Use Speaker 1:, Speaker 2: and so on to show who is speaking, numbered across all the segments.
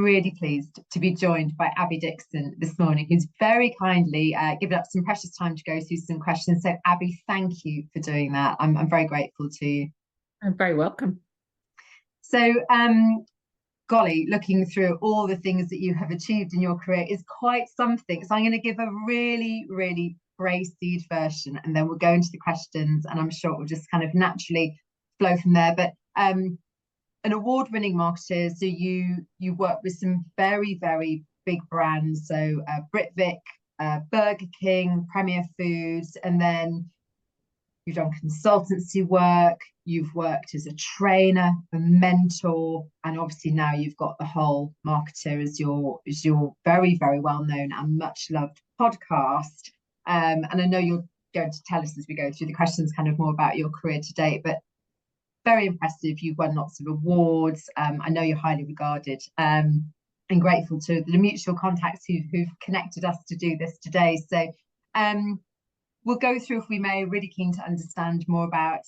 Speaker 1: really pleased to be joined by Abby Dixon this morning, who's very kindly given up some precious time to go through some questions. So, Abby, thank you for doing that. I'm very grateful to you.
Speaker 2: I'm very welcome.
Speaker 1: So, golly, looking through all the things that you have achieved in your career is quite something. So, I'm going to give a really braced version, and then we'll go into the questions, and I'm sure it will just kind of naturally flow from there. But an award-winning marketer, so you work with some very big brands, so Britvic, Burger King, Premier Foods, and then you've done consultancy work, you've worked as a trainer, a mentor, and obviously now you've got the whole marketer as your very well known and much loved podcast. And I know you're going to tell us as we go through the questions kind of more about your career to date, but very impressive. You've won lots of awards. I know you're highly regarded, and grateful to the mutual contacts who've connected us to do this today. So we'll go through, if we may, really keen to understand more about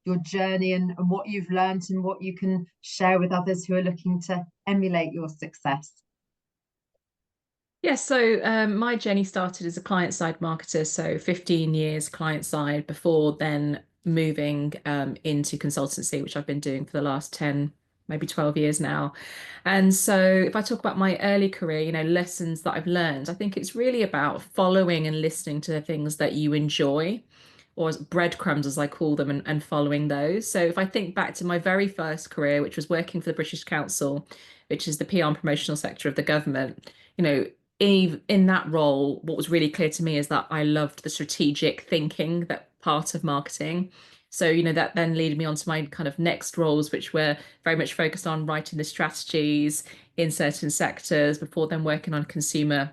Speaker 1: your journey and what you've learned and what you can share with others who are looking to emulate your success.
Speaker 2: Yeah, so my journey started as a client-side marketer, so 15 years client-side before then moving into consultancy, which I've been doing for the last 10, maybe 12 years now. And so if I talk about my early career, lessons that I've learned, I think it's really about following and listening to the things that you enjoy, or as breadcrumbs, as I call them, and following those. So if I think back to my very first career, which was working for the British Council, which is the PR and promotional sector of the government, in that role, what was really clear to me is that I loved the strategic thinking, that part of marketing. So, that then led me on to my kind of next roles, which were very much focused on writing the strategies in certain sectors before then working on consumer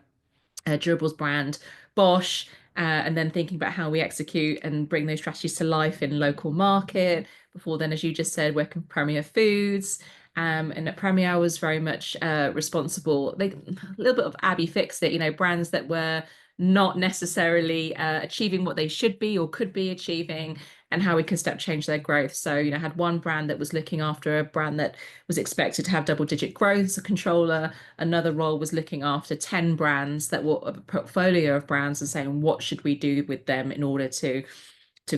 Speaker 2: durables brand Bosch, and then thinking about how we execute and bring those strategies to life in local market. Before then, as you just said, working for Premier Foods. And at Premier, I was very much responsible, a little bit of Abby fixed it, brands that were not necessarily achieving what they should be or could be achieving, and how we can step change their growth. So, I had one brand that was looking after a brand that was expected to have double-digit growth as a controller. Another role was looking after 10 brands that were a portfolio of brands and saying, what should we do with them in order to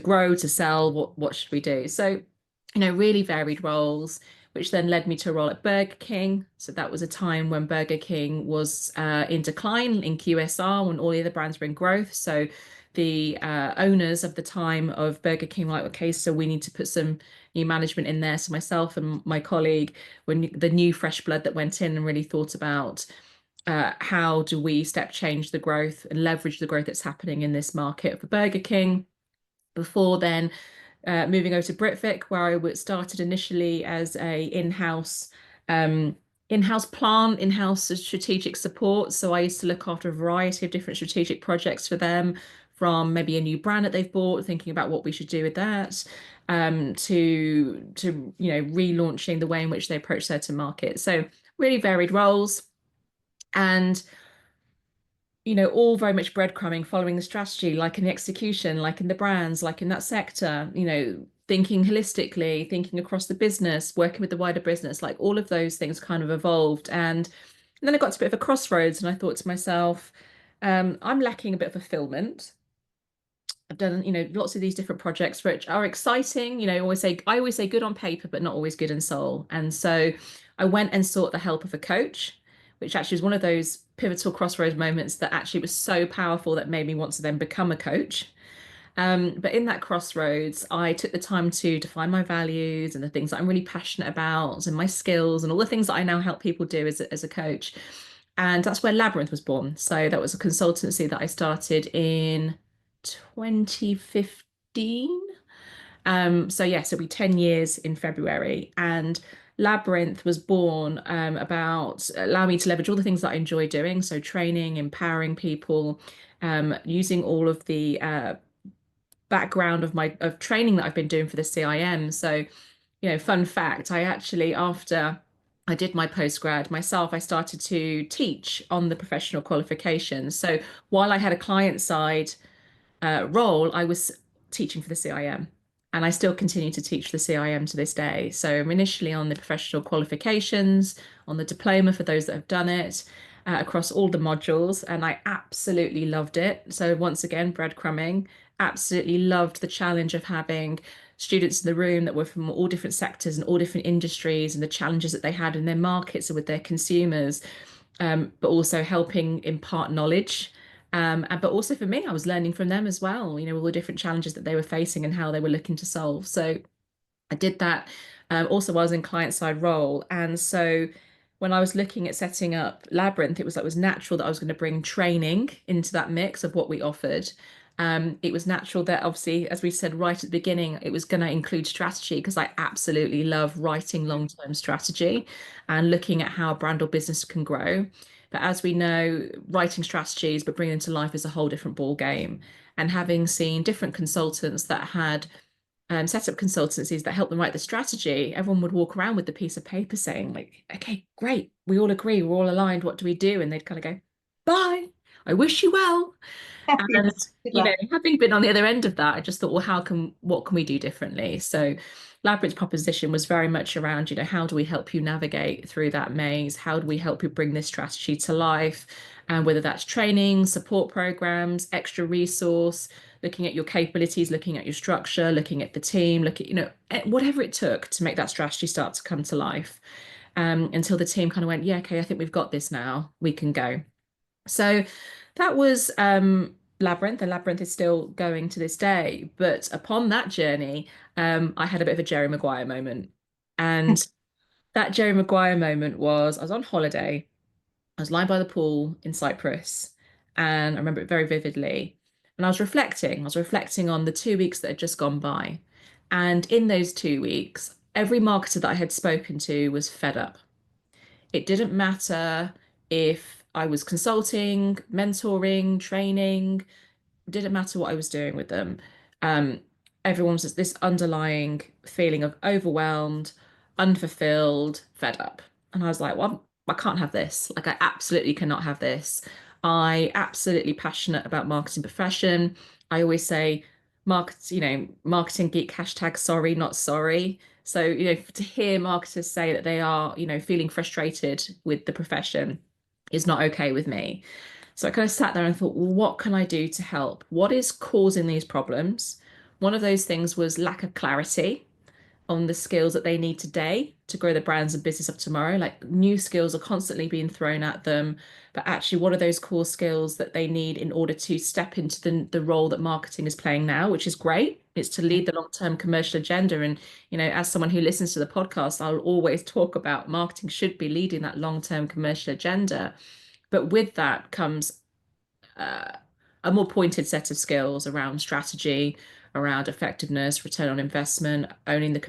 Speaker 2: grow, to sell, what should we do? So, really varied roles, which then led me to a role at Burger King. So that was a time when Burger King was in decline in QSR, when all the other brands were in growth. So the owners of the time of Burger King were like, okay, so we need to put some new management in there. So myself and my colleague, when the new fresh blood that went in, and really thought about how do we step change the growth and leverage the growth that's happening in this market for Burger King. Before then, moving over to Britvic, where I started initially as a in-house plant, in-house strategic support. So I used to look after a variety of different strategic projects for them, from maybe a new brand that they've bought, thinking about what we should do with that, to relaunching the way in which they approach certain markets. So really varied roles, and all very much breadcrumbing, following the strategy, like in the execution, like in the brands, like in that sector, thinking holistically, thinking across the business, working with the wider business, like all of those things kind of evolved. And then I got to a bit of a crossroads, and I thought to myself, I'm lacking a bit of fulfillment. I've done, lots of these different projects which are exciting. I always say good on paper, but not always good in soul. And so I went and sought the help of a coach, which actually was one of those pivotal crossroads moments that actually was so powerful that made me want to then become a coach. But in that crossroads, I took the time to define my values and the things that I'm really passionate about, and my skills and all the things that I now help people do as a coach. And that's where Labyrinth was born. So that was a consultancy that I started in 2015. So yes, it'll be 10 years in February. And Labyrinth was born about allowing me to leverage all the things that I enjoy doing. So training, empowering people, using all of the background of training that I've been doing for the CIM. So, fun fact, I actually, after I did my postgrad myself, I started to teach on the professional qualifications. So while I had a client side role, I was teaching for the CIM. And I still continue to teach the CIM to this day. So I'm initially on the professional qualifications, on the diploma for those that have done it, across all the modules, and I absolutely loved it. So once again, breadcrumbing, absolutely loved the challenge of having students in the room that were from all different sectors and all different industries and the challenges that they had in their markets and with their consumers, but also helping impart knowledge. But also for me, I was learning from them as well, all the different challenges that they were facing and how they were looking to solve. So I did that also while I was in client side role. And so when I was looking at setting up Labyrinth, it was natural that I was going to bring training into that mix of what we offered. It was natural that obviously, as we said right at the beginning, it was going to include strategy because I absolutely love writing long-term strategy and looking at how a brand or business can grow. But as we know, writing strategies but bringing them to life is a whole different ball game. And having seen different consultants that had set up consultancies that help them write the strategy, everyone would walk around with the piece of paper saying, like, okay, great, we all agree, we're all aligned, what do we do? And they'd kind of go, bye, I wish you well. And having been on the other end of that, I just thought, well, what can we do differently? So Labyrinth's proposition was very much around, how do we help you navigate through that maze? How do we help you bring this strategy to life? And whether that's training, support programs, extra resource, looking at your capabilities, looking at your structure, looking at the team, whatever it took to make that strategy start to come to life. Until the team kind of went, yeah, okay, I think we've got this now, we can go. So that was Labyrinth, and Labyrinth is still going to this day. But upon that journey, I had a bit of a Jerry Maguire moment. And that Jerry Maguire moment was I was on holiday. I was lying by the pool in Cyprus, and I remember it very vividly. And I was reflecting. I was reflecting on the 2 weeks that had just gone by. And in those 2 weeks, every marketer that I had spoken to was fed up. It didn't matter if I was consulting, mentoring, training, didn't matter what I was doing with them. Um, Everyone was just this underlying feeling of overwhelmed, unfulfilled, fed up. And I was like, well, I can't have this. Like, I absolutely cannot have this. I absolutely passionate about marketing profession. I always say, marketing geek hashtag sorry, not sorry. So, to hear marketers say that they are, feeling frustrated with the profession is not okay with me. So I kind of sat there and thought, well, what can I do to help? What is causing these problems? One of those things was lack of clarity on the skills that they need today to grow the brands and business of tomorrow. Like, new skills are constantly being thrown at them, but actually, what are those core skills that they need in order to step into the role that marketing is playing now, which is great. It's to lead the long-term commercial agenda. And, as someone who listens to the podcast, I'll always talk about marketing should be leading that long-term commercial agenda. But with that comes a more pointed set of skills around strategy, around effectiveness, return on investment, owning the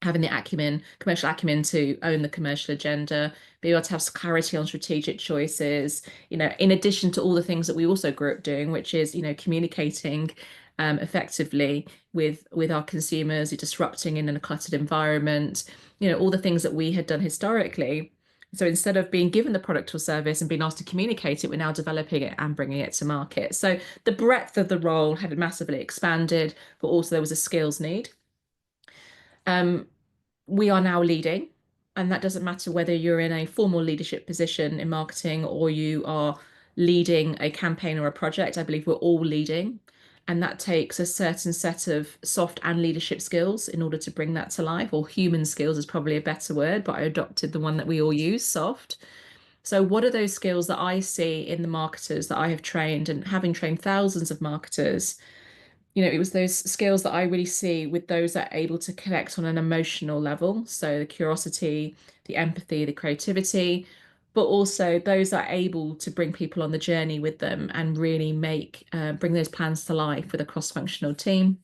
Speaker 2: having the commercial acumen to own the commercial agenda, be able to have clarity on strategic choices, in addition to all the things that we also grew up doing, which is, communicating effectively with our consumers, disrupting in a cluttered environment, all the things that we had done historically. So instead of being given the product or service and being asked to communicate it, we're now developing it and bringing it to market. So the breadth of the role had massively expanded, but also there was a skills need. We are now leading, and that doesn't matter whether you're in a formal leadership position in marketing or you are leading a campaign or a project. I believe we're all leading. And that takes a certain set of soft and leadership skills in order to bring that to life, or human skills is probably a better word, but I adopted the one that we all use, soft. So what are those skills that I see in the marketers that I have trained, and having trained thousands of marketers, it was those skills that I really see with those that are able to connect on an emotional level. So the curiosity, the empathy, the creativity, but also those that are able to bring people on the journey with them and really bring those plans to life with a cross-functional team.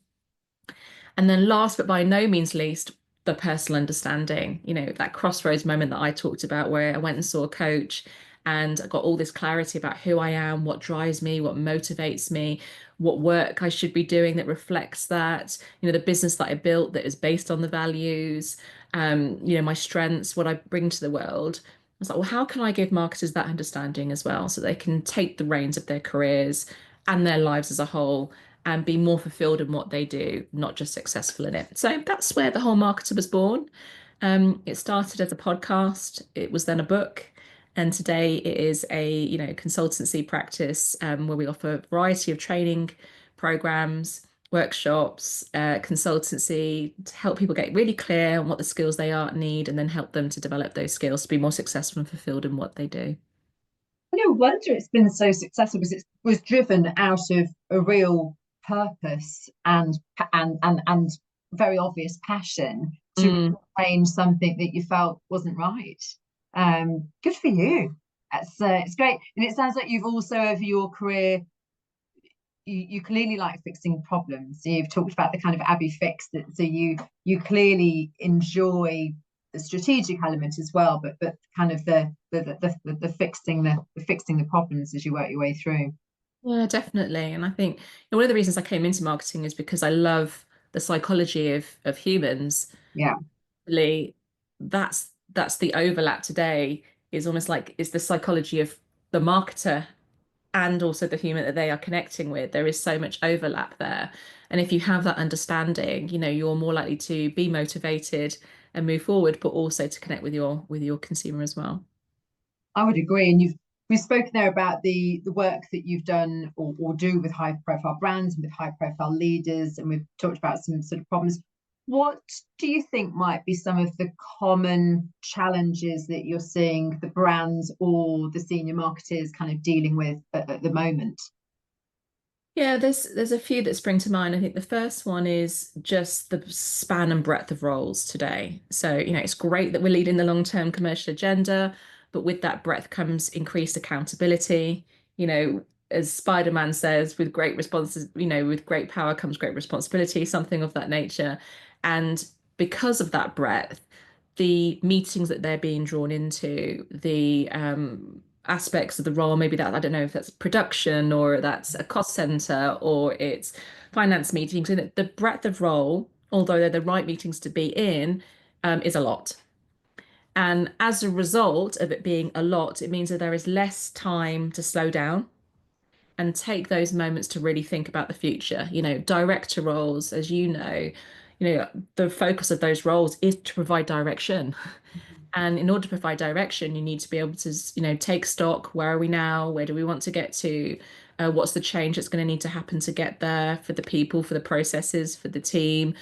Speaker 2: And then last but by no means least, the personal understanding, that crossroads moment that I talked about where I went and saw a coach and I got all this clarity about who I am, what drives me, what motivates me, what work I should be doing that reflects that, the business that I built that is based on the values, my strengths, what I bring to the world. I was like, well, how can I give marketers that understanding as well so they can take the reins of their careers and their lives as a whole and be more fulfilled in what they do, not just successful in it. So that's where the whole marketer was born. It started as a podcast. It was then a book. And today it is a, consultancy practice where we offer a variety of training programs, workshops, consultancy to help people get really clear on what the skills they need and then help them to develop those skills to be more successful and fulfilled in what they do.
Speaker 1: No wonder it's been so successful, because it was driven out of a real purpose and very obvious passion to change something that you felt wasn't right. Good for you. It's great, and it sounds like you've also over your career you clearly like fixing problems. So you've talked about the kind of Abby fix that, so you clearly enjoy the strategic element as well, but kind of the fixing the problems as you work your way through.
Speaker 2: Yeah, definitely. And I think one of the reasons I came into marketing is because I love the psychology of humans.
Speaker 1: Yeah.
Speaker 2: Really, that's the overlap today, is almost like it's the psychology of the marketer and also the human that they are connecting with. There is so much overlap there. And if you have that understanding, you're more likely to be motivated and move forward, but also to connect with your consumer as well.
Speaker 1: I would agree. And we've spoken there about the work that you've done or do with high profile brands and with high profile leaders, and we've talked about some sort of problems. What do you think might be some of the common challenges that you're seeing the brands or the senior marketers kind of dealing with at the moment?
Speaker 2: Yeah, there's a few that spring to mind. I think the first one is just the span and breadth of roles today. So, it's great that we're leading the long-term commercial agenda, but with that breadth comes increased accountability. As Spider-Man says, with great responses, with great power comes great responsibility, something of that nature. And because of that breadth, the meetings that they're being drawn into, the aspects of the role, maybe that, I don't know if that's production or that's a cost center or it's finance meetings, and the breadth of role, although they're the right meetings to be in, is a lot. And as a result of it being a lot, it means that there is less time to slow down and take those moments to really think about the future. Director roles, as the focus of those roles is to provide direction. And in order to provide direction, you need to be able to, take stock. Where are we now? Where do we want to get to? What's the change that's going to need to happen to get there for the people, for the processes, for the team,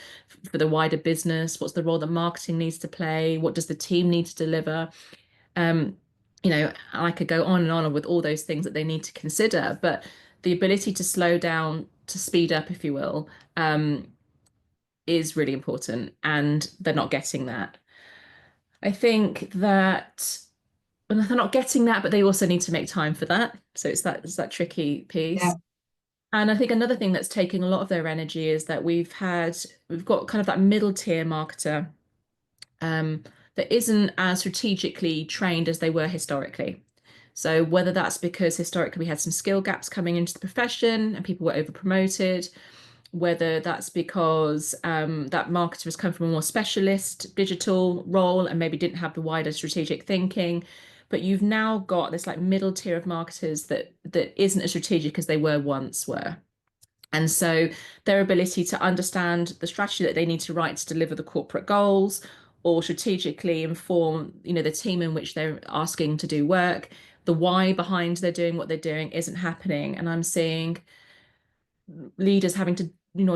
Speaker 2: for the wider business? What's the role that marketing needs to play? What does the team need to deliver? I could go on and on with all those things that they need to consider, but the ability to slow down, to speed up, if you will, is really important, and they're not getting that. I think that they're not getting that, but they also need to make time for that. So it's that tricky piece.
Speaker 1: Yeah.
Speaker 2: And I think another thing that's taking a lot of their energy is that we've got kind of that middle tier marketer that isn't as strategically trained as they were historically. So whether that's because historically we had some skill gaps coming into the profession and people were over promoted, whether that's because that marketer has come from a more specialist digital role and maybe didn't have the wider strategic thinking. But you've now got this like middle tier of marketers that isn't as strategic as they once were. And so their ability to understand the strategy that they need to write to deliver the corporate goals or strategically inform, the team in which they're asking to do work, the why behind they're doing what they're doing isn't happening. And I'm seeing leaders having to,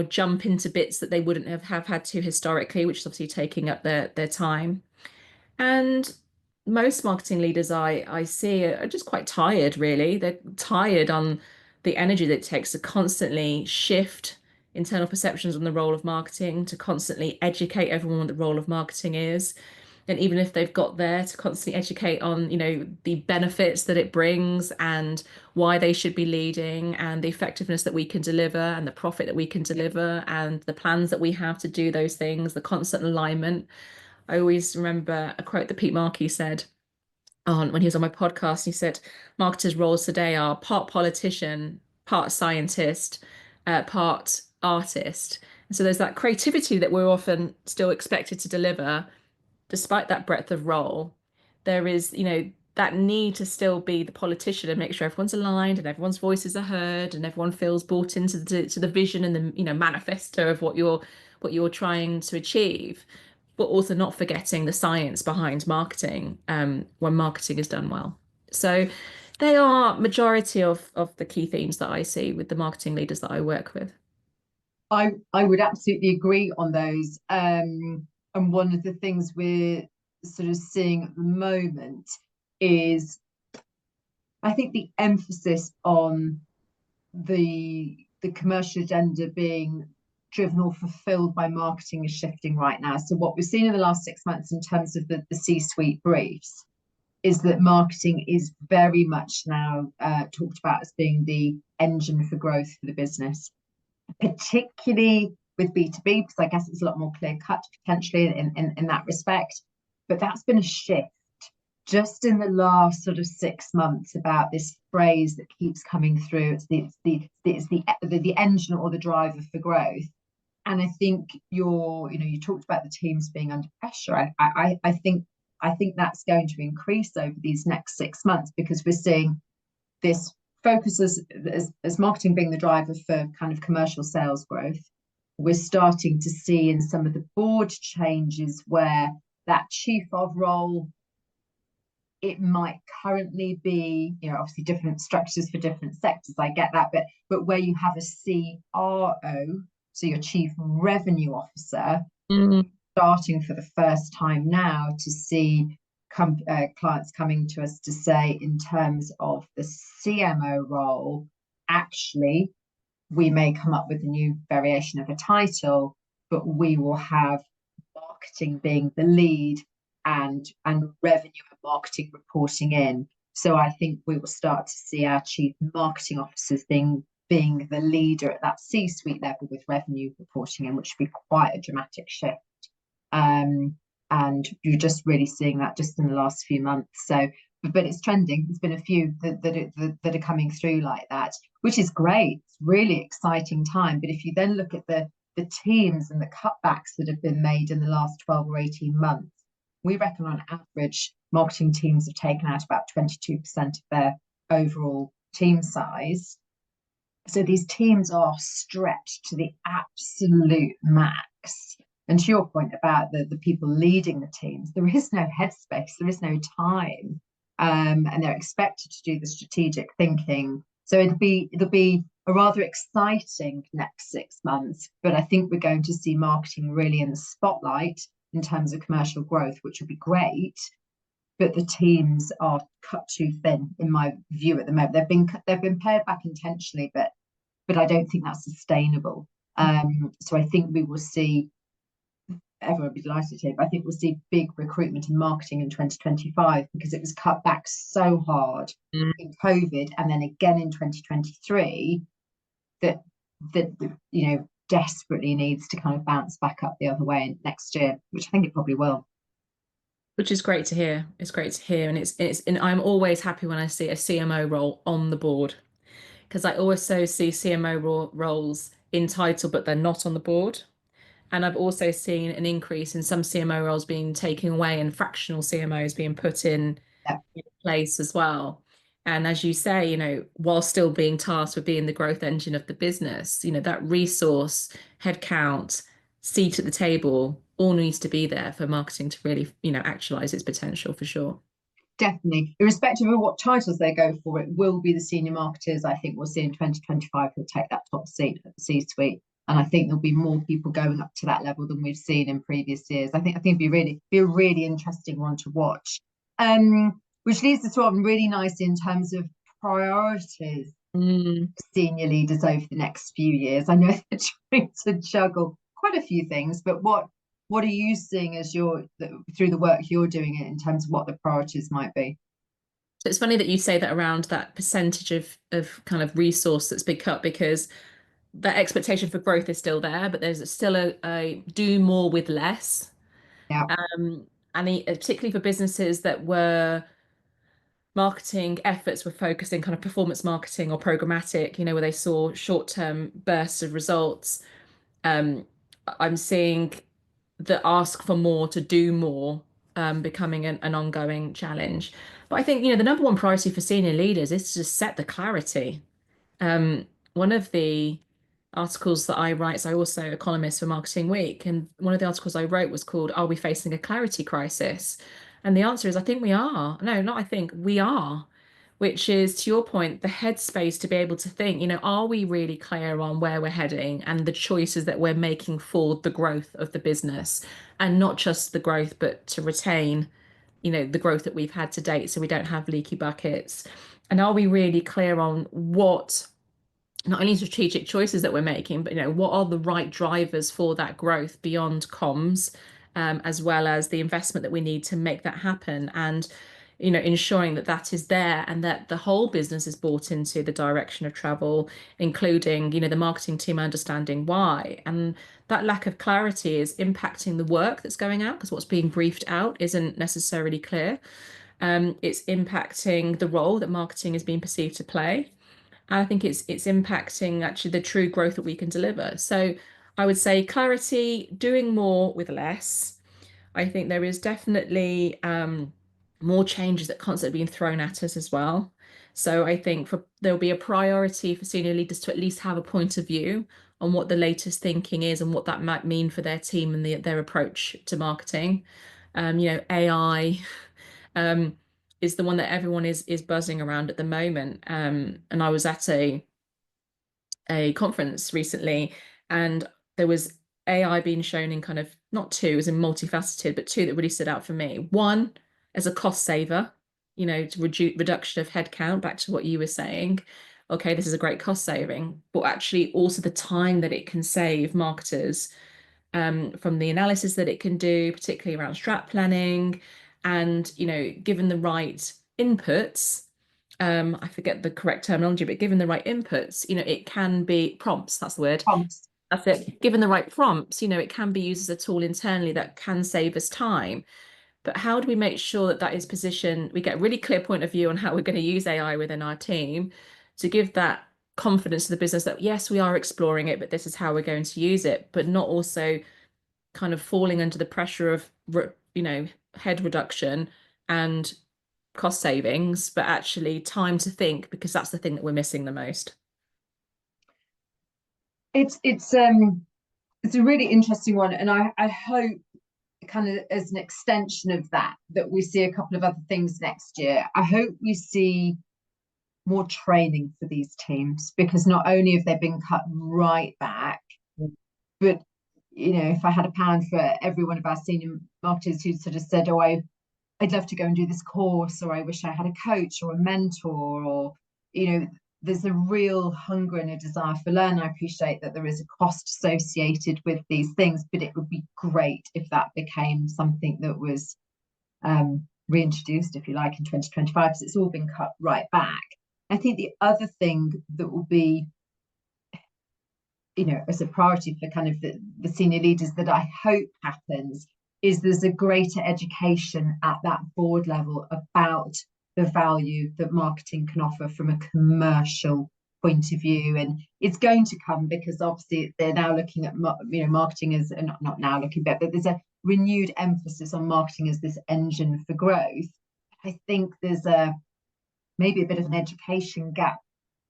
Speaker 2: jump into bits that they wouldn't have had to historically, which is obviously taking up their time. And most marketing leaders I see are just quite tired, really. They're tired on the energy that it takes to constantly shift internal perceptions on the role of marketing, to constantly educate everyone what the role of marketing is. And even if they've got there, to constantly educate on, the benefits that it brings and why they should be leading and the effectiveness that we can deliver and the profit that we can deliver and the plans that we have to do those things, the constant alignment. I always remember a quote that Pete Markey said when he was on my podcast. He said, marketers' roles today are part politician, part scientist, part artist. And so there's that creativity that we're often still expected to deliver, despite that breadth of role. There is, that need to still be the politician and make sure everyone's aligned and everyone's voices are heard and everyone feels bought into the vision and the, you know, manifesto of what you're trying to achieve, but also not forgetting the science behind marketing, when marketing is done well. So they are majority of the key themes that I see with the marketing leaders that I work with.
Speaker 1: I would absolutely agree on those. And one of the things we're sort of seeing at the moment is, I think, the emphasis on the commercial agenda being driven or fulfilled by marketing is shifting right now. So what we've seen in the last 6 months in terms of the C-suite briefs is that marketing is very much now talked about as being the engine for growth for the business, particularly with B2B, because I guess it's a lot more clear cut potentially in that respect. But that's been a shift just in the last sort of 6 months about this phrase that keeps coming through. It's the engine or the driver for growth. And I think you talked about the teams being under pressure. I think that's going to increase over these next 6 months, because we're seeing this focus as marketing being the driver for kind of commercial sales growth. We're starting to see in some of the board changes where that chief of role, it might currently be, obviously different structures for different sectors, I get that, but where you have a CRO, so your chief revenue officer, starting for the first time now to see clients coming to us to say, in terms of the CMO role, actually, we may come up with a new variation of a title, but we will have marketing being the lead and revenue and marketing reporting in. So I think we will start to see our chief marketing officers being the leader at that C-suite level, with revenue reporting in, which would be quite a dramatic shift. And you're just really seeing that just in the last few months. So, but it's trending. There's been a few that are coming through like that, which is great. It's really exciting time. But if you then look at the teams and the cutbacks that have been made in the last 12 or 18 months, we reckon on average, marketing teams have taken out about 22% of their overall team size. So these teams are stretched to the absolute max. And to your point about the people leading the teams, there is no headspace, there is no time, and they're expected to do the strategic thinking. So it'll be a rather exciting next 6 months, but I think we're going to see marketing really in the spotlight in terms of commercial growth, which would be great. But the teams are cut too thin, in my view, at the moment. They've been pared back intentionally, but I don't think that's sustainable. So I think we will see, everyone would be delighted to, but I think we'll see big recruitment in marketing in 2025, because it was cut back so hard in COVID and then again in 2023 that desperately needs to kind of bounce back up the other way next year, which I think it probably will.
Speaker 2: Which is great to hear. It's great to hear, and I'm always happy when I see a CMO role on the board, because I also see CMO roles in title, but they're not on the board. And I've also seen an increase in some CMO roles being taken away and fractional CMOs being put in place as well. And as you say, while still being tasked with being the growth engine of the business, that resource, headcount, seat at the table all needs to be there for marketing to really, actualize its potential, for sure.
Speaker 1: Definitely. Irrespective of what titles they go for, it will be the senior marketers, I think we'll see in 2025, who'll take that top seat at the C-suite. And I think there'll be more people going up to that level than we've seen in previous years. I think it'd be a really interesting one to watch. Which leads us on really nicely in terms of priorities for senior leaders over the next few years. I know they're trying to juggle quite a few things, but what are you seeing as through the work you're doing in terms of what the priorities might be?
Speaker 2: So it's funny that you say that around that percentage of kind of resource that's been cut, because that expectation for growth is still there, but there's still a do more with less.
Speaker 1: Yeah.
Speaker 2: And particularly for businesses that were marketing efforts were focusing kind of performance marketing or programmatic, where they saw short-term bursts of results. I'm seeing the ask for more to do more becoming an ongoing challenge. But I think, the number one priority for senior leaders is to just set the clarity. One of the articles that I write, so I also a columnist for Marketing Week, and one of the articles I wrote was called "Are we facing a clarity crisis?" And the answer is, I think we are. No, not I think, we are. Which is, to your point, the headspace to be able to think, are we really clear on where we're heading and the choices that we're making for the growth of the business, and not just the growth, but to retain, the growth that we've had to date, so we don't have leaky buckets. And are we really clear on what not only strategic choices that we're making, but what are the right drivers for that growth beyond comms, as well as the investment that we need to make that happen, and ensuring that that is there and that the whole business is bought into the direction of travel, including the marketing team understanding why. And that lack of clarity is impacting the work that's going out, because what's being briefed out isn't necessarily clear. It's impacting the role that marketing is being perceived to play. And I think it's impacting actually the true growth that we can deliver. So I would say clarity, doing more with less. I think there is definitely more changes that constantly being thrown at us as well. So I think there'll be a priority for senior leaders to at least have a point of view on what the latest thinking is and what that might mean for their team and their approach to marketing. AI is the one that everyone is buzzing around at the moment. And I was at a conference recently, and there was AI being shown in kind of not two, as in multifaceted, but two that really stood out for me. One, as a cost saver, to reduction of headcount, back to what you were saying. Okay, this is a great cost saving, but actually also the time that it can save marketers, from the analysis that it can do, particularly around strat planning, and given the right inputs. I forget the correct terminology, but given the right inputs, it can be prompts, that's the word.
Speaker 1: Prompts.
Speaker 2: That's it. Given the right prompts, it can be used as a tool internally that can save us time. But how do we make sure that that is positioned? We get a really clear point of view on how we're going to use AI within our team to give that confidence to the business that, yes, we are exploring it, but this is how we're going to use it, but not also kind of falling under the pressure of, head reduction and cost savings, but actually time to think, because that's the thing that we're missing the most.
Speaker 1: It's a really interesting one, and I hope, kind of as an extension of that we see a couple of other things next year. I hope we see more training for these teams, because not only have they been cut right back, but if I had £1 for every one of our senior marketers who sort of said, oh, I'd love to go and do this course, or I wish I had a coach or a mentor, or there's a real hunger and a desire for learning. I appreciate that there is a cost associated with these things, but it would be great if that became something that was reintroduced, if you like, in 2025, because it's all been cut right back. I think the other thing that will be, as a priority for kind of the senior leaders, that I hope happens, is there's a greater education at that board level about the value that marketing can offer from a commercial point of view. And it's going to come, because obviously they're now looking at marketing as not now looking, but there's a renewed emphasis on marketing as this engine for growth. I think there's maybe a bit of an education gap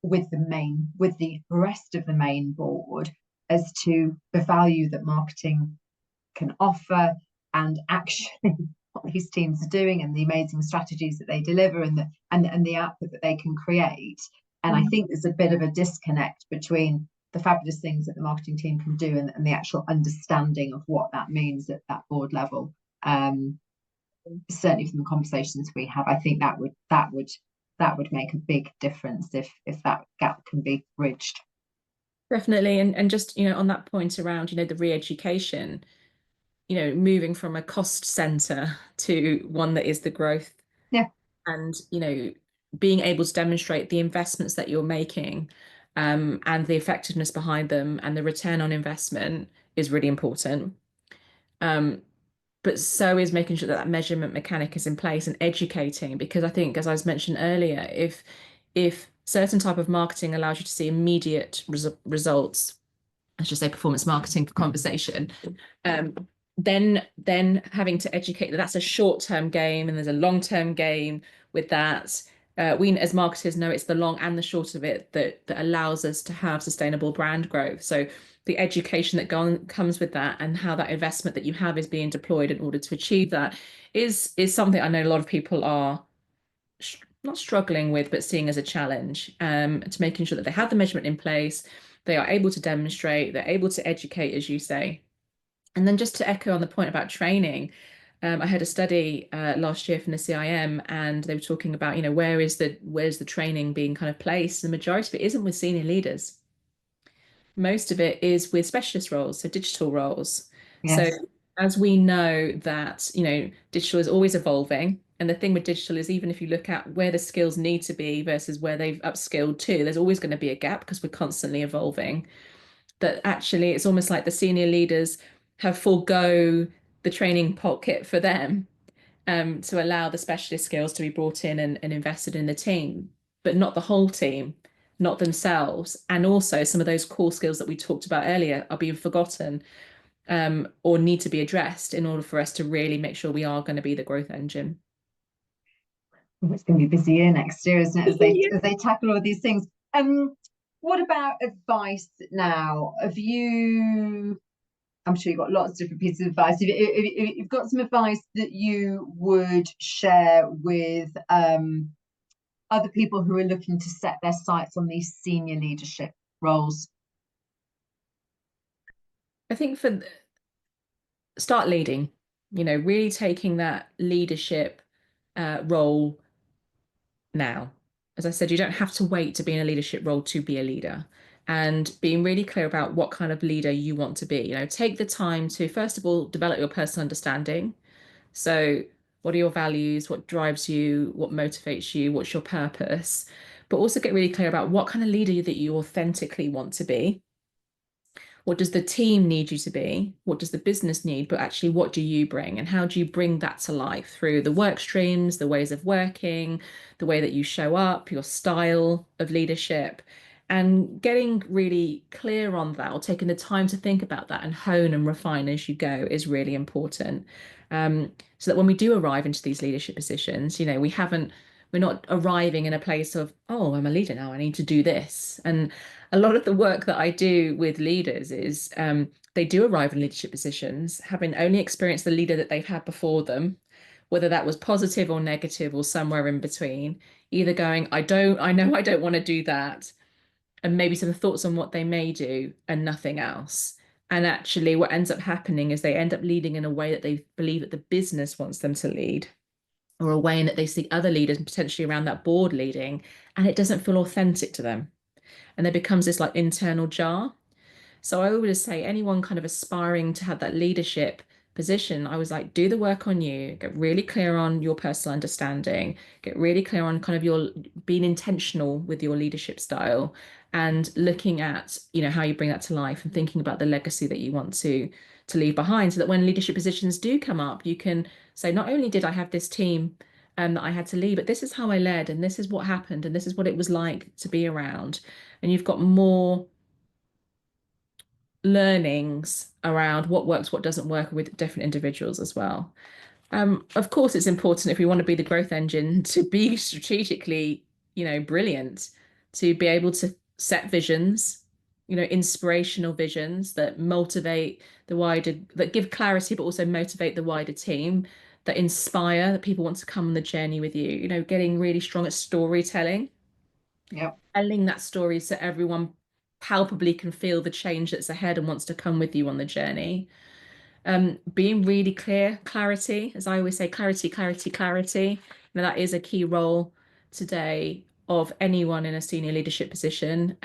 Speaker 1: with the rest of the main board as to the value that marketing can offer, and actually what these teams are doing, and the amazing strategies that they deliver, and the output that they can create. And I think there's a bit of a disconnect between the fabulous things that the marketing team can do and the actual understanding of what that means at that board level. Certainly from the conversations we have, I think that would make a big difference if that gap can be bridged.
Speaker 2: Definitely. And just, on that point around, the re-education, moving from a cost center to one that is the growth.
Speaker 1: Yeah.
Speaker 2: And, being able to demonstrate the investments that you're making, and the effectiveness behind them and the return on investment is really important. But so is making sure that that measurement mechanic is in place, and educating, because I think, as I was mentioned earlier, if certain type of marketing allows you to see immediate results, let's just say performance marketing for conversation, then having to educate that that's a short-term game and there's a long-term game with that. We as marketers know it's the long and the short of it that allows us to have sustainable brand growth. So the education that comes with that and how that investment that you have is being deployed in order to achieve that is something I know a lot of people are not struggling with, but seeing as a challenge, to making sure that they have the measurement in place, they are able to demonstrate, they're able to educate, as you say. And then just to echo on the point about training, I had a study last year from the CIM, and they were talking about, where's the training being kind of placed? The majority of it isn't with senior leaders. Most of it is with specialist roles, so digital roles. So
Speaker 1: Yes.
Speaker 2: as we know that, digital is always evolving. And the thing with digital is even if you look at where the skills need to be versus where they've upskilled to, there's always going to be a gap because we're constantly evolving. That actually it's almost like the senior leaders have forego the training pocket for them, to allow the specialist skills to be brought in and invested in the team, but not the whole team, not themselves. And also some of those core skills that we talked about earlier are being forgotten, or need to be addressed in order for us to really make sure we are going to be the growth engine.
Speaker 1: It's going to be a busy year next year, isn't it, as
Speaker 2: Yeah.
Speaker 1: they tackle all of these things. What about advice now? I'm sure you've got lots of different pieces of advice. If you've got some advice that you would share with other people who are looking to set their sights on these senior leadership roles.
Speaker 2: I think start leading, really taking that leadership role now. As I said, you don't have to wait to be in a leadership role to be a leader, and being really clear about what kind of leader you want to be. Take the time to, first of all, develop your personal understanding. So, what are your values? What drives you? What motivates you? What's your purpose? But also get really clear about what kind of leader that you authentically want to be. What does the team need you to be? What does the business need? But actually, what do you bring? And how do you bring that to life through the work streams, the ways of working, the way that you show up, your style of leadership, and getting really clear on that, or taking the time to think about that and hone and refine as you go is really important. So that when we do arrive into these leadership positions, we're not arriving in a place of, oh, I'm a leader now, I need to do this. And a lot of the work that I do with leaders is, they do arrive in leadership positions having only experienced the leader that they've had before them, whether that was positive or negative or somewhere in between, either going, I know I don't want to do that, and maybe some thoughts on what they may do and nothing else. And actually what ends up happening is they end up leading in a way that they believe that the business wants them to lead, or a way in that they see other leaders potentially around that board leading, and it doesn't feel authentic to them. And there becomes this like internal jar. So I always say anyone kind of aspiring to have that leadership position, I was like, do the work on you, get really clear on your personal understanding, get really clear on kind of your being intentional with your leadership style, and looking at, how you bring that to life and thinking about the legacy that you want to leave behind, so that when leadership positions do come up, you can say, not only did I have this team that I had to lead, but this is how I led, and this is what happened, and this is what it was like to be around. And you've got more learnings around what works, what doesn't work with different individuals as well. Of course, it's important if we want to be the growth engine to be strategically, brilliant, to be able to set visions, inspirational visions that motivate the wider, that give clarity, but also motivate the wider team, that inspire, that people want to come on the journey with you, getting really strong at storytelling.
Speaker 1: Yep.
Speaker 2: Telling that story so everyone palpably can feel the change that's ahead and wants to come with you on the journey. Being really clear, clarity, as I always say, clarity, clarity, clarity. That is a key role today of anyone in a senior leadership position.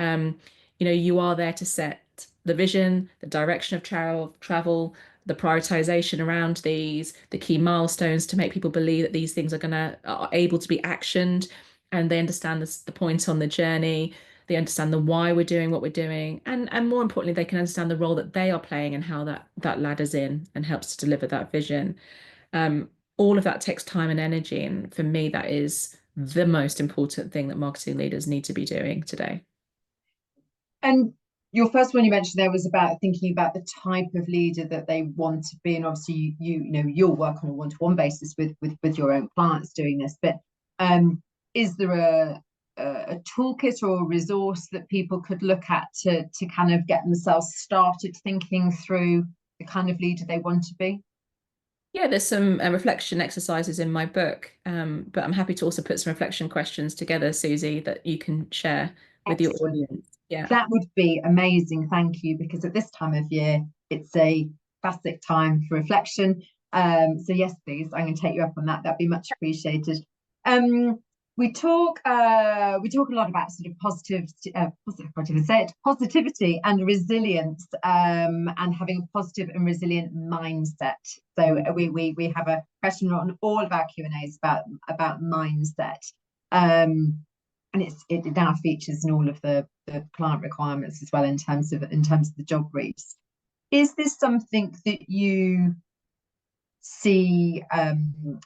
Speaker 2: You are there to set the vision, the direction of travel, the prioritization around these, the key milestones to make people believe that these things are able to be actioned, and they understand the point on the journey. They understand the why we're doing what we're doing, and more importantly, they can understand the role that they are playing and how that ladders in and helps to deliver that vision. All of that takes time and energy, and for me, that is the most important thing that marketing leaders need to be doing today.
Speaker 1: And your first one you mentioned there was about thinking about the type of leader that they want to be, and obviously you'll work on a one-to-one basis with your own clients doing this. But is there a toolkit or a resource that people could look at to kind of get themselves started thinking through the kind of leader they want to be?
Speaker 2: Yeah, there's some reflection exercises in my book, but I'm happy to also put some reflection questions together, Susie, that you can share with your
Speaker 1: Excellent.
Speaker 2: audience. Yeah.
Speaker 1: That would be amazing. Thank you. Because at this time of year, it's a classic time for reflection. So yes, please, I'm going to take you up on that. That'd be much appreciated. Um, we talk a lot about sort of positivity and resilience, and having a positive and resilient mindset. So we have a question on all of our Q&As about mindset. And it now features in all of the client requirements as well in terms of the job briefs. Is this something that you see,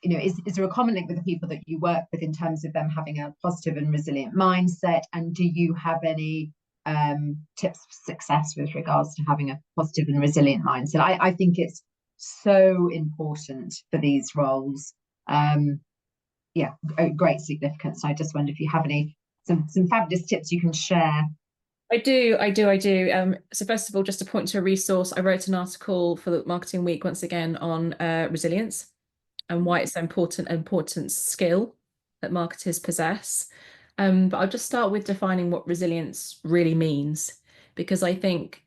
Speaker 1: is there a common link with the people that you work with in terms of them having a positive and resilient mindset? And do you have any tips for success with regards to having a positive and resilient mindset? I think it's so important for these roles. Yeah, great significance. I just wonder if you have some fabulous tips you can share.
Speaker 2: I do. So first of all, just to point to a resource, I wrote an article for the Marketing Week once again on resilience and why it's an important skill that marketers possess. But I'll just start with defining what resilience really means, because I think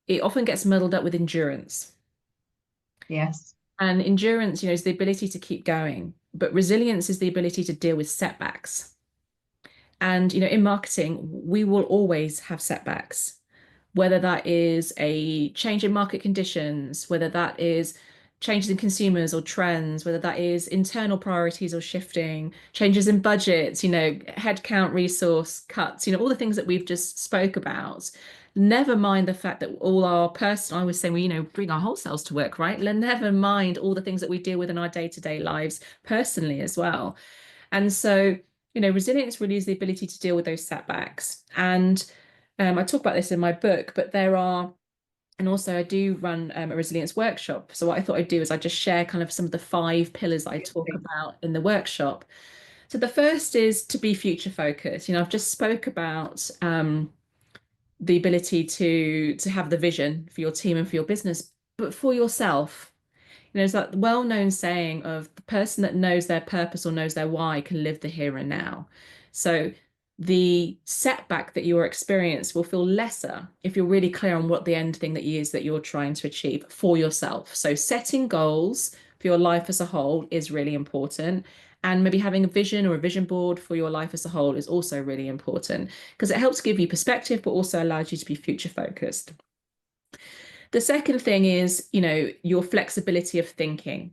Speaker 2: it often gets muddled up with endurance.
Speaker 1: Yes.
Speaker 2: And endurance, is the ability to keep going, but resilience is the ability to deal with setbacks. And, in marketing, we will always have setbacks, whether that is a change in market conditions, whether that is changes in consumers or trends, whether that is internal priorities or shifting, changes in budgets, headcount, resource cuts, all the things that we've just spoke about. Never mind the fact that all our I was saying, we, bring our whole selves to work, right? Never mind all the things that we deal with in our day-to-day lives personally as well. And so, resilience really is the ability to deal with those setbacks. And I talk about this in my book, but and also I do run a resilience workshop. So what I thought I'd do is I just share kind of some of the 5 pillars I talk about in the workshop. So the first is to be future focused. I've just spoke about the ability to have the vision for your team and for your business, but for yourself. There's that well-known saying of the person that knows their purpose or knows their why can live the here and now. So the setback that you experience will feel lesser if you're really clear on what the end thing that is that you're trying to achieve for yourself. So setting goals for your life as a whole is really important. And maybe having a vision or a vision board for your life as a whole is also really important because it helps give you perspective, but also allows you to be future focused. The second thing is, your flexibility of thinking.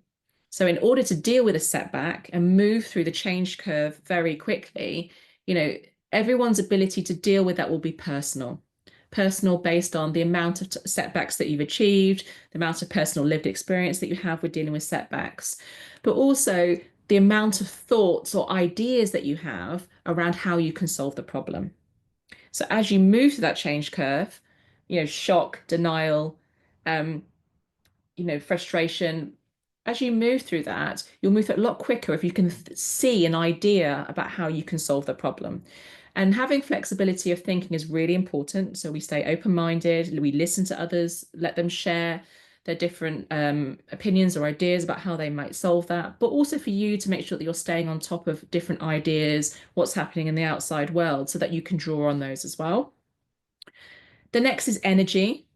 Speaker 2: So in order to deal with a setback and move through the change curve very quickly, everyone's ability to deal with that will be personal. Personal based on the amount of setbacks that you've achieved, the amount of personal lived experience that you have with dealing with setbacks, but also the amount of thoughts or ideas that you have around how you can solve the problem. So as you move through that change curve, shock, denial, frustration. As you move through that, you'll move through it a lot quicker if you can see an idea about how you can solve the problem. And having flexibility of thinking is really important. So we stay open-minded, we listen to others, let them share their different opinions or ideas about how they might solve that, but also for you to make sure that you're staying on top of different ideas, what's happening in the outside world, so that you can draw on those as well. The next is energy.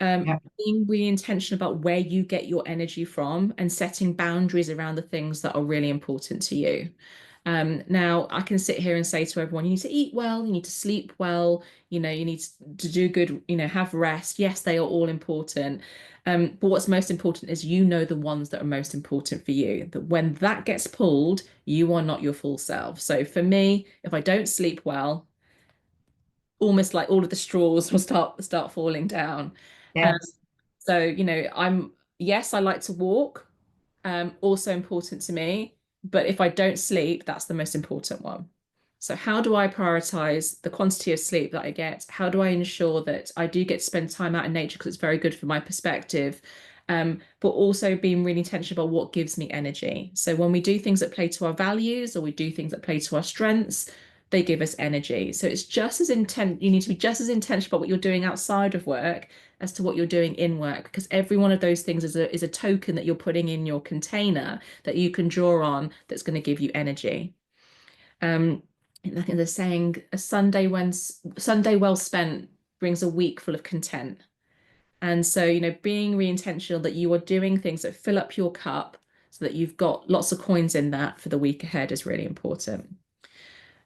Speaker 2: Being really intentional about where you get your energy from and setting boundaries around the things that are really important to you. Now, I can sit here and say to everyone, you need to eat well, you need to sleep well, you need to do good, have rest. Yes, they are all important. But what's most important is the ones that are most important for you, that when that gets pulled, you are not your full self. So for me, if I don't sleep well, almost like all of the straws will start falling down.
Speaker 1: Yes.
Speaker 2: So, I like to walk, also important to me, but if I don't sleep, that's the most important one. So how do I prioritize the quantity of sleep that I get? How do I ensure that I do get to spend time out in nature because it's very good for my perspective? But also being really intentional about what gives me energy. So when we do things that play to our values or we do things that play to our strengths, they give us energy. So it's just as intent, you need to be just as intentional about what you're doing outside of work as to what you're doing in work, because every one of those things is a token that you're putting in your container that you can draw on that's going to give you energy. Like they're saying, a Sunday well spent brings a week full of content. And so, being really intentional that you are doing things that fill up your cup so that you've got lots of coins in that for the week ahead is really important.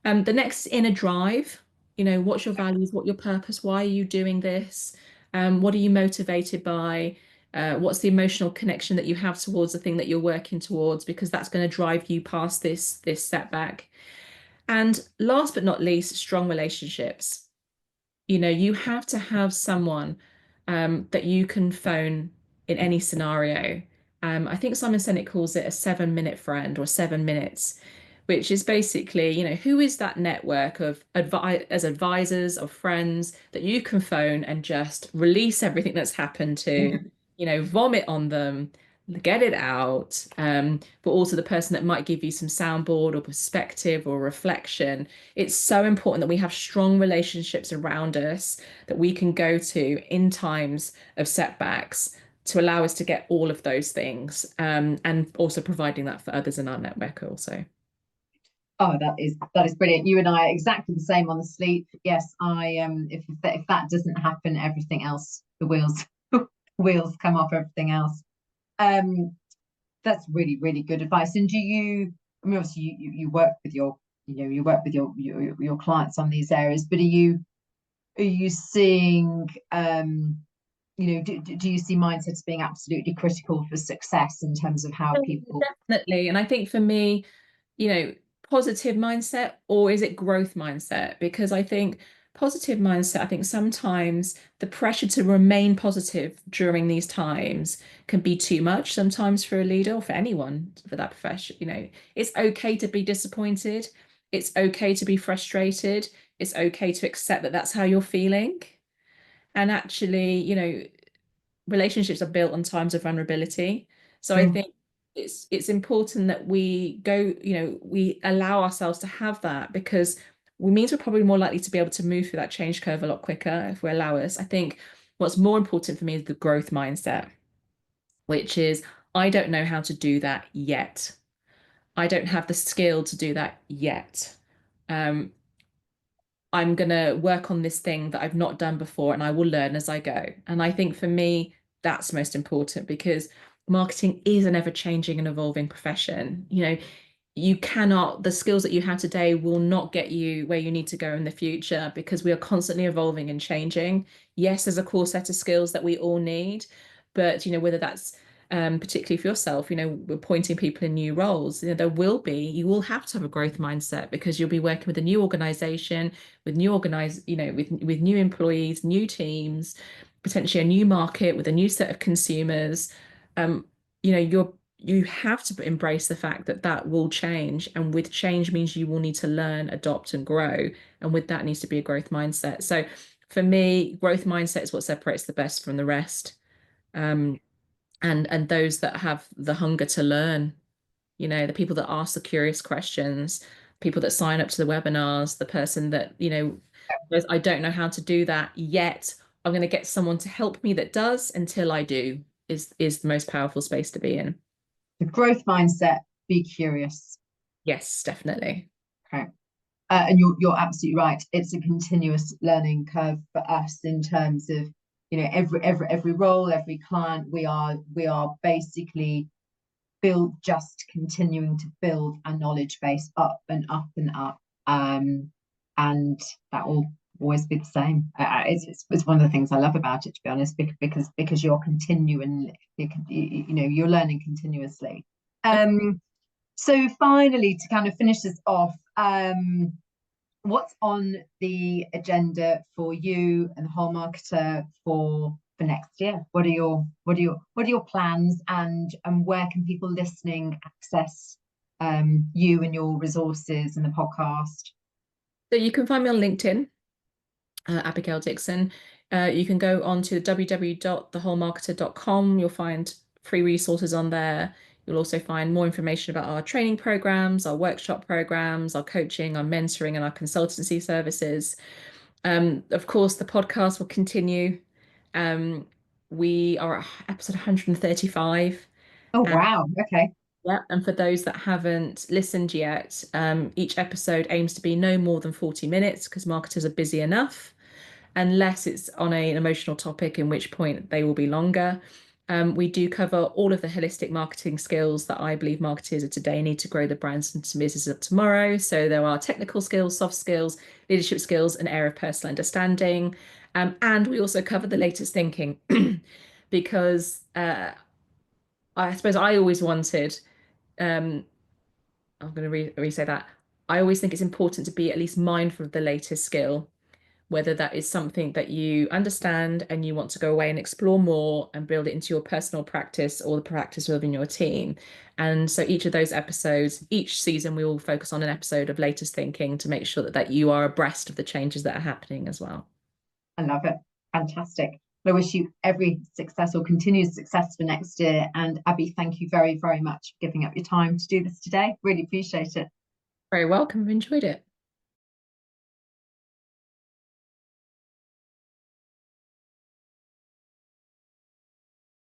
Speaker 2: The next, inner drive. What's your values, what your purpose, why are you doing this? What are you motivated by? What's the emotional connection that you have towards the thing that you're working towards? Because that's going to drive you past this setback. And last but not least, strong relationships. You have to have someone that you can phone in any scenario. I think Simon Sinek calls it a 7-minute friend or 7 minutes, which is basically, who is that network of advisors, of friends that you can phone and just release everything that's happened to, vomit on them, get it out, but also the person that might give you some soundboard or perspective or reflection. It's so important that we have strong relationships around us that we can go to in times of setbacks to allow us to get all of those things, and also providing that for others in our network also.
Speaker 1: Oh, that is brilliant. You and I are exactly the same on the sleep. Yes, if that doesn't happen, everything else, the wheels come off everything else. That's really, really good advice. And I mean, obviously you work with your clients on these areas, but are you seeing do you see mindsets being absolutely critical for success in terms of how people?
Speaker 2: Definitely. And I think for me, positive mindset, or is it growth mindset? Because I think positive mindset, I think sometimes the pressure to remain positive during these times can be too much sometimes for a leader or for anyone for that profession. It's okay to be disappointed. It's okay to be frustrated. It's okay to accept that that's how you're feeling. And actually, relationships are built on times of vulnerability. So I think it's important that we go, we allow ourselves to have that, because it means we're probably more likely to be able to move through that change curve a lot quicker if we allow us. I think what's more important for me is the growth mindset, which is, I don't know how to do that yet. I don't have the skill to do that yet. I'm going to work on this thing that I've not done before, and I will learn as I go. And I think for me, that's most important, because marketing is an ever-changing and evolving profession. The skills that you have today will not get you where you need to go in the future, because we are constantly evolving and changing. Yes, there's a core set of skills that we all need, but whether that's particularly for yourself, we're appointing people in new roles. You will have to have a growth mindset, because you'll be working with a new organization, with with new employees, new teams, potentially a new market with a new set of consumers. You have to embrace the fact that that will change, and with change means you will need to learn, adopt, and grow. And with that needs to be a growth mindset. So for me, growth mindset is what separates the best from the rest. And those that have the hunger to learn, the people that ask the curious questions, people that sign up to the webinars, the person that, goes, I don't know how to do that yet. I'm going to get someone to help me that does until I do, is the most powerful space to be in.
Speaker 1: The growth mindset, be curious.
Speaker 2: Yes, definitely.
Speaker 1: Okay. And you're absolutely right. It's a continuous learning curve for us in terms of, every role, every client. We are basically just continuing to build our knowledge base up and up and up, and that will always be the same. It's one of the things I love about it, to be honest, because you're continuing, you're learning continuously. So finally, to kind of finish this off, what's on the agenda for you and the whole marketer for next year? What are your plans, and where can people listening access you and your resources and the podcast?
Speaker 2: So you can find me on LinkedIn, Abigail Dixon. You can go on to www.thewholemarketer.com. You'll find free resources on there. You'll also find more information about our training programs, our workshop programs, our coaching, our mentoring, and our consultancy services. Of course, the podcast will continue. We are at episode 135.
Speaker 1: Oh, wow. Okay.
Speaker 2: Yeah, and for those that haven't listened yet, each episode aims to be no more than 40 minutes because marketers are busy enough, unless it's on an emotional topic, in which point they will be longer. We do cover all of the holistic marketing skills that I believe marketers of today need to grow the brands and businesses of tomorrow. So there are technical skills, soft skills, leadership skills, an area of personal understanding. And we also cover the latest thinking because I suppose I always wanted, I'm going to re-say that. I always think it's important to be at least mindful of the latest skill, whether that is something that you understand and you want to go away and explore more and build it into your personal practice or the practice within your team. And so each of those episodes, each season, we will focus on an episode of latest thinking to make sure that you are abreast of the changes that are happening as well.
Speaker 1: I love it. Fantastic. I wish you every success or continued success for next year. And Abby, thank you very, very much for giving up your time to do this today. Really appreciate it.
Speaker 2: Very welcome. I've enjoyed it.